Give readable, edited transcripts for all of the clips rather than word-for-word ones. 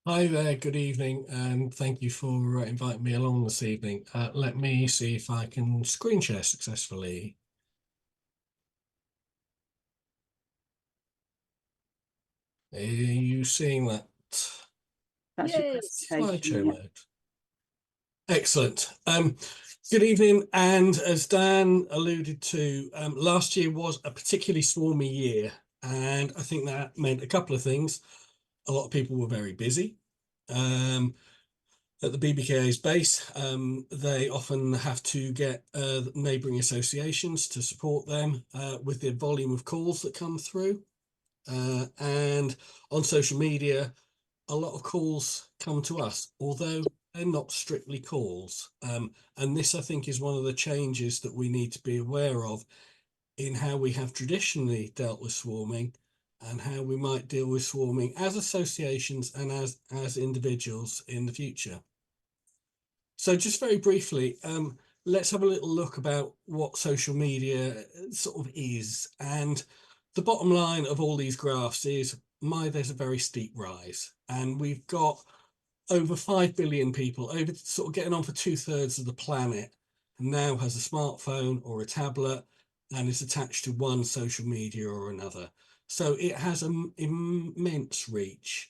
Hi there, good evening, and thank you for inviting me along this evening. Let me see if I can screen share successfully. Are you seeing that? That's your Yay, presentation, slideshow yeah. mode. Excellent. Good evening, and as Dan alluded to, last year was a particularly swarmy year, and I think that meant a couple of things. A lot of people were very busy. At the BBKA's base, they often have to get neighbouring associations to support them with the volume of calls that come through. And on social media, a lot of calls come to us, although they're not strictly calls. And this, I think, is one of the changes that we need to be aware of in how we have traditionally dealt with swarming and how we might deal with swarming as associations and as individuals in the future. So just very briefly, let's have a little look about what social media sort of is. And the bottom line of all these graphs is there's a very steep rise. And we've got over 5 billion people, over sort of getting on for 2/3 of the planet, now has a smartphone or a tablet and is attached to one social media or another. So it has an immense reach.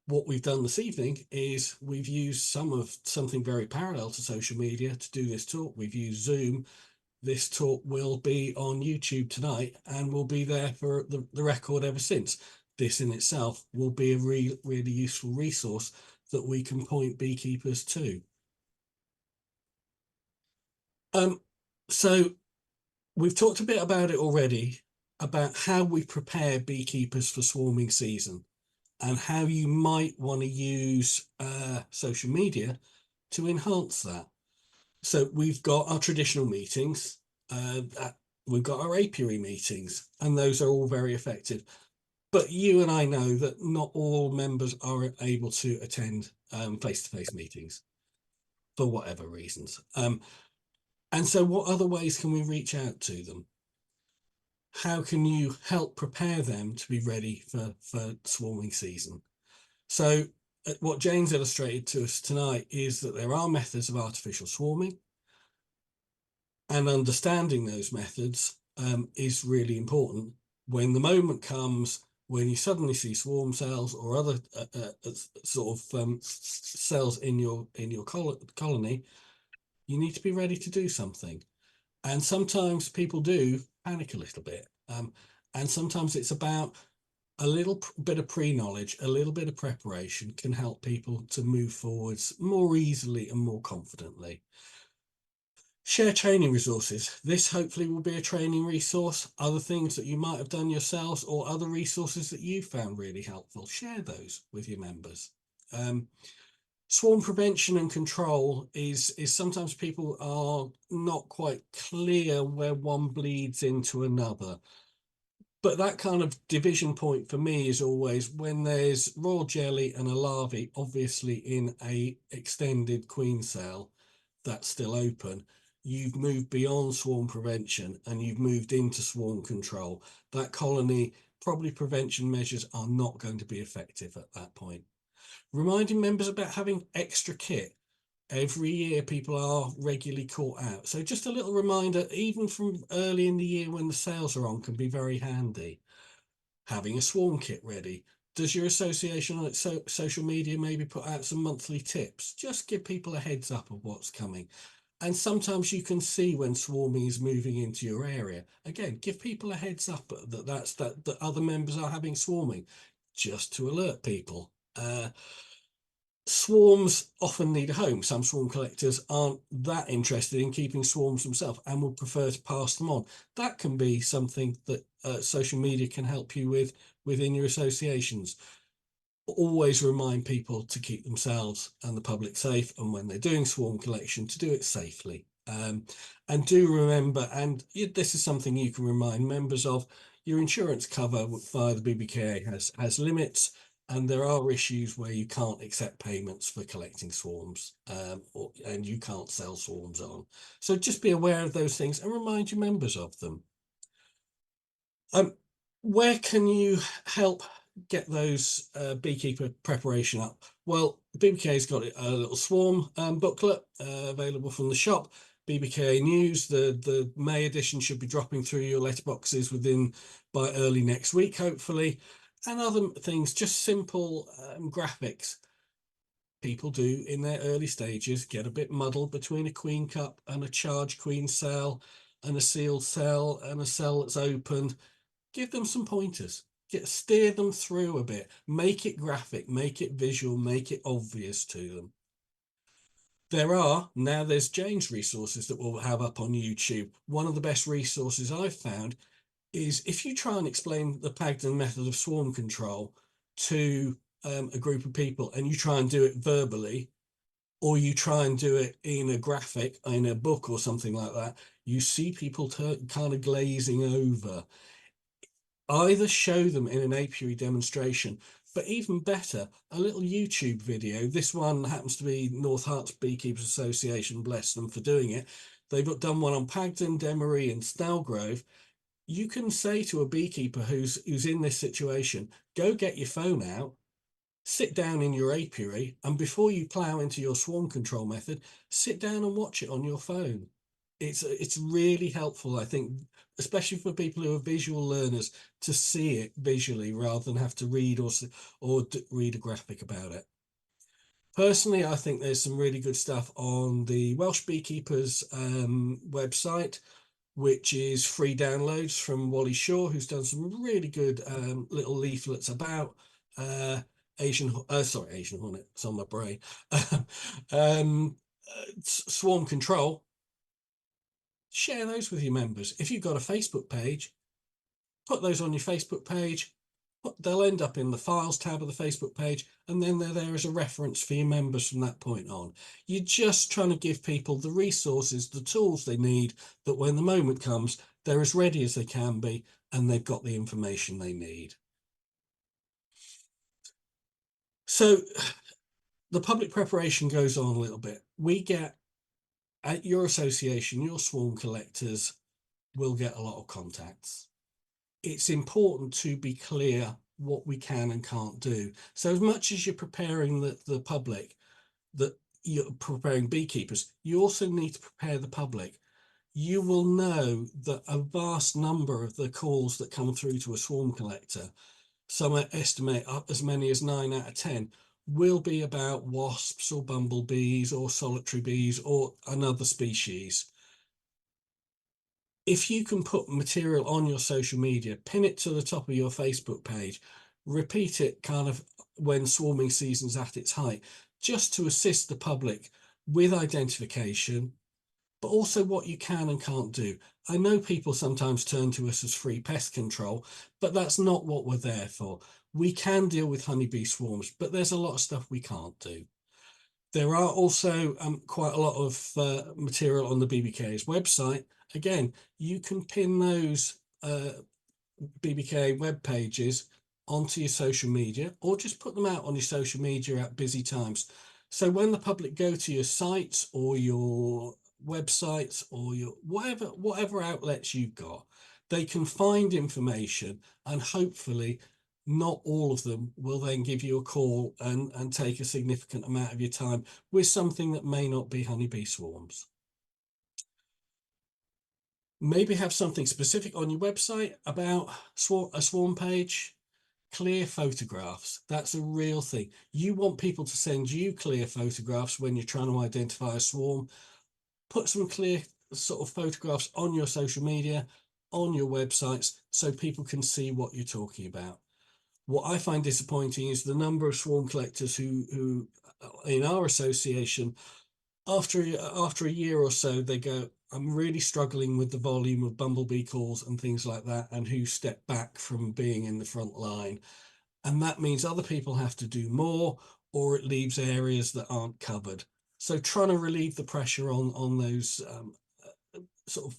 What we've done this evening is we've used something very parallel to social media to do this talk. We've used Zoom. This talk will be on YouTube tonight and will be there for the record ever since. This in itself will be a really useful resource that we can point beekeepers to. So we've talked a bit about it already, about how we prepare beekeepers for swarming season, and how you might want to use social media to enhance that. So we've got our traditional meetings, we've got our apiary meetings, and those are all very effective. But you and I know that not all members are able to attend face-to-face meetings for whatever reasons. And so what other ways can we reach out to them? How can you help prepare them to be ready for swarming season? So what Jane's illustrated to us tonight is that there are methods of artificial swarming, and understanding those methods is really important when the moment comes when you suddenly see swarm cells or other sort of cells in your colony. You need to be ready to do something, and sometimes people do panic a little bit, and sometimes it's about a little bit of pre-knowledge, a little bit of preparation can help people to move forwards more easily and more confidently. Share training resources. This hopefully will be a training resource. Other things that you might have done yourselves or other resources that you found really helpful, share those with your members. Swarm prevention and control is sometimes people are not quite clear where one bleeds into another. But that kind of division point for me is always when there's royal jelly and a larvae, obviously in a extended queen cell that's still open, you've moved beyond swarm prevention and you've moved into swarm control. That colony, probably prevention measures are not going to be effective at that point. Reminding members about having extra kit. Every year people are regularly caught out. So just a little reminder, even from early in the year when the sales are on, can be very handy. Having a swarm kit ready. Does your association on social media maybe put out some monthly tips? Just give people a heads up of what's coming. And sometimes you can see when swarming is moving into your area. Again, give people a heads up that other members are having swarming, just to alert people. Swarms often need a home. Some swarm collectors aren't that interested in keeping swarms themselves and would prefer to pass them on. That can be something that social media can help you with within your associations. Always remind people to keep themselves and the public safe, and when they're doing swarm collection, to do it safely. And do remember, and this is something you can remind members of, your insurance cover via the BBKA has limits. And there are issues where you can't accept payments for collecting swarms, and you can't sell swarms on. So just be aware of those things and remind your members of them. Where can you help get those beekeeper preparation up? Well, BBKA's got a little swarm booklet available from the shop. BBKA News, the May edition should be dropping through your letterboxes by early next week, hopefully. And other things, just simple graphics people do in their early stages, get a bit muddled between a queen cup and a charged queen cell and a sealed cell and a cell that's opened. Give them some pointers. Steer them through a bit. Make it graphic, make it visual, make it obvious to them. There's Jane's resources that we'll have up on YouTube. One of the best resources I've found is if you try and explain the Pagden method of swarm control to a group of people and you try and do it verbally, or you try and do it in a graphic, in a book or something like that, you see people kind of glazing over. Either show them in an apiary demonstration, but even better, a little YouTube video. This one happens to be North Herts Beekeepers Association, bless them for doing it. They've done one on Pagden, Demery and Snellgrove. You can say to a beekeeper who's in this situation, go get your phone out, sit down in your apiary, and before you plough into your swarm control method, sit down and watch it on your phone. It's really helpful, I think, especially for people who are visual learners, to see it visually rather than have to read or read a graphic about it. Personally, I think there's some really good stuff on the Welsh Beekeepers website, which is free downloads from Wally Shaw, who's done some really good little leaflets about Asian hornet, it's on my brain. Swarm control. Share those with your members. If you've got a Facebook page, put those on your Facebook page. They'll end up in the files tab of the Facebook page, and then they're there as a reference for your members from that point on. You're just trying to give people the resources, the tools they need, that when the moment comes, they're as ready as they can be, and they've got the information they need. So the public preparation goes on a little bit. We get, at your association, your swarm collectors will get a lot of contacts. It's important to be clear what we can and can't do. So as much as you're preparing the public, that you're preparing beekeepers, you also need to prepare the public. You will know that a vast number of the calls that come through to a swarm collector, some estimate up as many as 9 out of 10, will be about wasps or bumblebees or solitary bees or another species. If you can put material on your social media, pin it to the top of your Facebook page, repeat it kind of when swarming season's at its height, just to assist the public with identification, but also what you can and can't do. I know people sometimes turn to us as free pest control, but that's not what we're there for. We can deal with honeybee swarms, but there's a lot of stuff we can't do. There are also quite a lot of material on the BBKA's website. Again, you can pin those BBKA web pages onto your social media, or just put them out on your social media at busy times. So when the public go to your sites or your websites or your whatever outlets you've got, they can find information, and hopefully not all of them will then give you a call and take a significant amount of your time with something that may not be honeybee swarms. Maybe have something specific on your website about a swarm page. Clear photographs. That's a real thing. You want people to send you clear photographs when you're trying to identify a swarm. Put some clear sort of photographs on your social media, on your websites, so people can see what you're talking about. What I find disappointing is the number of swarm collectors who in our association, after a year or so, they go, I'm really struggling with the volume of bumblebee calls and things like that, and who step back from being in the front line. And that means other people have to do more, or it leaves areas that aren't covered. So trying to relieve the pressure on those sort of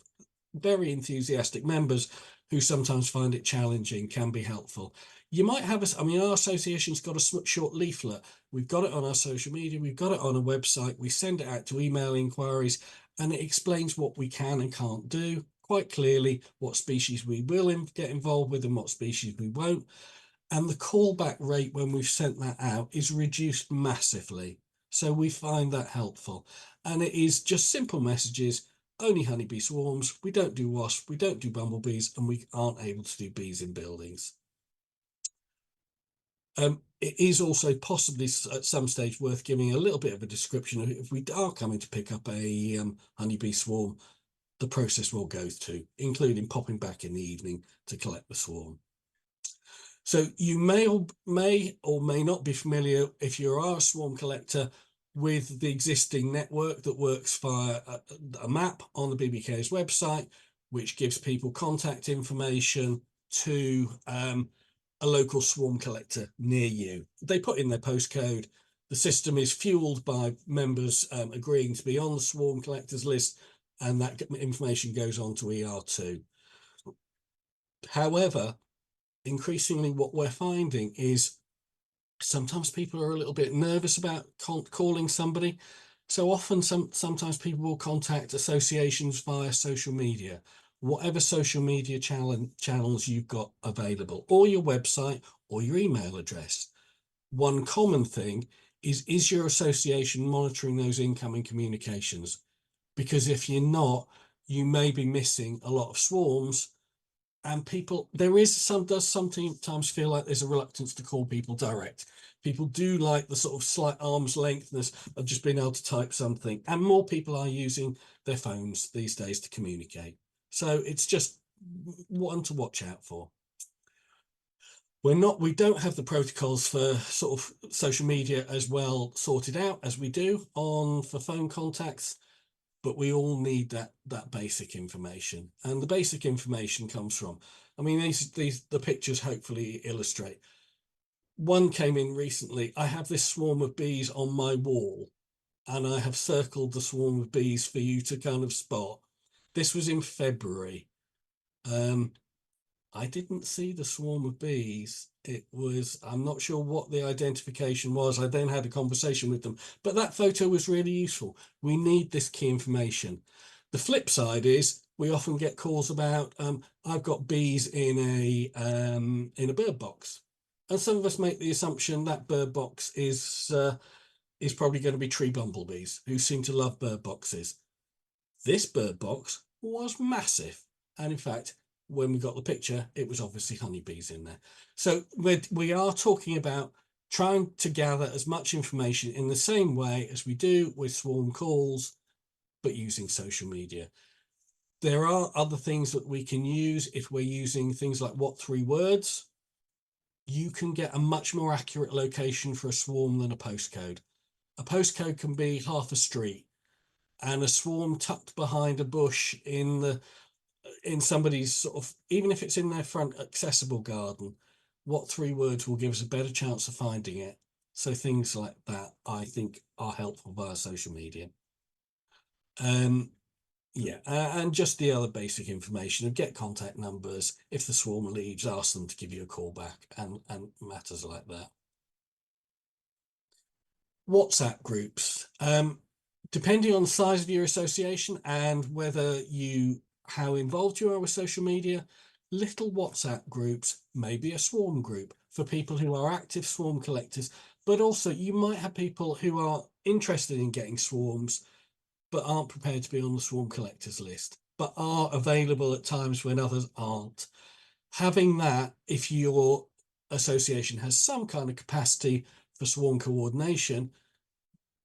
very enthusiastic members who sometimes find it challenging can be helpful. You might have our association's got a short leaflet. We've got it on our social media. We've got it on a website. We send it out to email inquiries, and it explains what we can and can't do quite clearly, what species we will get involved with and what species we won't. And the callback rate when we've sent that out is reduced massively. So we find that helpful. And it is just simple messages, only honeybee swarms, we don't do wasps, we don't do bumblebees, and we aren't able to do bees in buildings. It is also possibly at some stage worth giving a little bit of a description of if we are coming to pick up a honeybee swarm, the process we'll go through, including popping back in the evening to collect the swarm. So you may or may not be familiar, if you are a swarm collector, with the existing network that works via a map on the BBKA's website, which gives people contact information to a local swarm collector near you. They put in their postcode. The system is fueled by members agreeing to be on the swarm collectors list, and that information goes on to ER2. However, increasingly what we're finding is sometimes people are a little bit nervous about calling somebody. So often sometimes people will contact associations via social media, whatever social media channels you've got available, or your website or your email address. One common thing is your association monitoring those incoming communications? Because if you're not, you may be missing a lot of swarms. And people, does sometimes feel like there's a reluctance to call people direct. People do like the sort of slight arm's lengthness of just being able to type something, and more people are using their phones these days to communicate. So it's just one to watch out for. We don't have the protocols for sort of social media as well sorted out as we do for phone contacts, but we all need that basic information. And the basic information comes from, I mean, the pictures hopefully illustrate. One came in recently. I have this swarm of bees on my wall, and I have circled the swarm of bees for you to kind of spot. This was in February. I didn't see the swarm of bees. I'm not sure what the identification was. I then had a conversation with them, but that photo was really useful. We need this key information. The flip side is we often get calls about, I've got bees in a bird box. And some of us make the assumption that bird box is probably going to be tree bumblebees who seem to love bird boxes. This bird box was massive. And in fact, when we got the picture, it was obviously honeybees in there. So we are talking about trying to gather as much information in the same way as we do with swarm calls, but using social media. There are other things that we can use if we're using things like what 3 words. You can get a much more accurate location for a swarm than a postcode. A postcode can be half a street, and a swarm tucked behind a bush in somebody's sort of, even if it's in their front accessible garden, what 3 words will give us a better chance of finding it. So things like that, I think, are helpful via social media. Yeah, and just the other basic information of get contact numbers. If the swarm leaves, ask them to give you a call back, and matters like that. WhatsApp groups. Depending on the size of your association and how involved you are with social media, little WhatsApp groups may be a swarm group for people who are active swarm collectors, but also you might have people who are interested in getting swarms but aren't prepared to be on the swarm collectors list, but are available at times when others aren't. Having that, if your association has some kind of capacity for swarm coordination,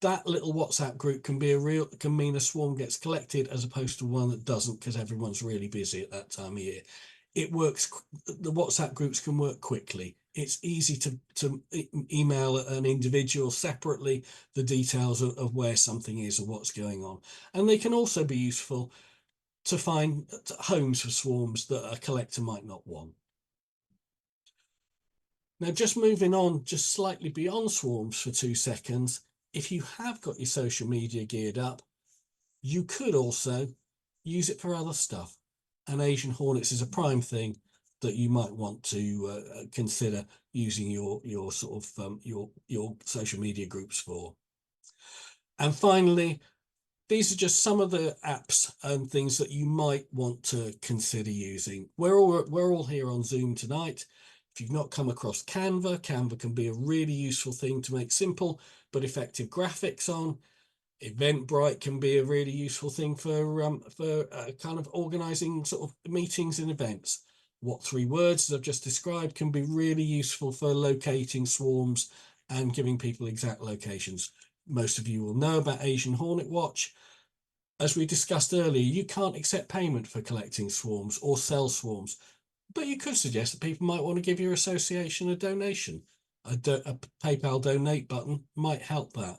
that little WhatsApp group can mean a swarm gets collected as opposed to one that doesn't, because everyone's really busy at that time of year. It works. The WhatsApp groups can work quickly. It's easy to email an individual separately the details of where something is or what's going on. And they can also be useful to find homes for swarms that a collector might not want. Now, just moving on, just slightly beyond swarms for 2 seconds, if you have got your social media geared up, you could also use it for other stuff. And Asian hornets is a prime thing that you might want to consider using your sort of your social media groups for. And finally, these are just some of the apps and things that you might want to consider using. We're all here on Zoom tonight. If you've not come across Canva, Canva can be a really useful thing to make simple but effective graphics on. Eventbrite can be a really useful thing for kind of organizing sort of meetings and events. What Three Words, as I've just described, can be really useful for locating swarms and giving people exact locations. Most of you will know about Asian Hornet Watch. As we discussed earlier, you can't accept payment for collecting swarms or sell swarms, but you could suggest that people might want to give your association a donation. A PayPal donate button might help that.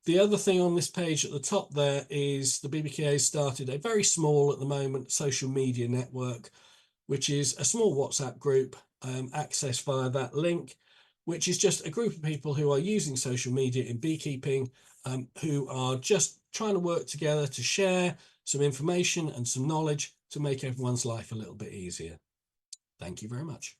The other thing on this page at the top there is the BBKA started a very small at the moment social media network, which is a small WhatsApp group accessed via that link, which is just a group of people who are using social media in beekeeping, who are just trying to work together to share some information and some knowledge to make everyone's life a little bit easier. Thank you very much.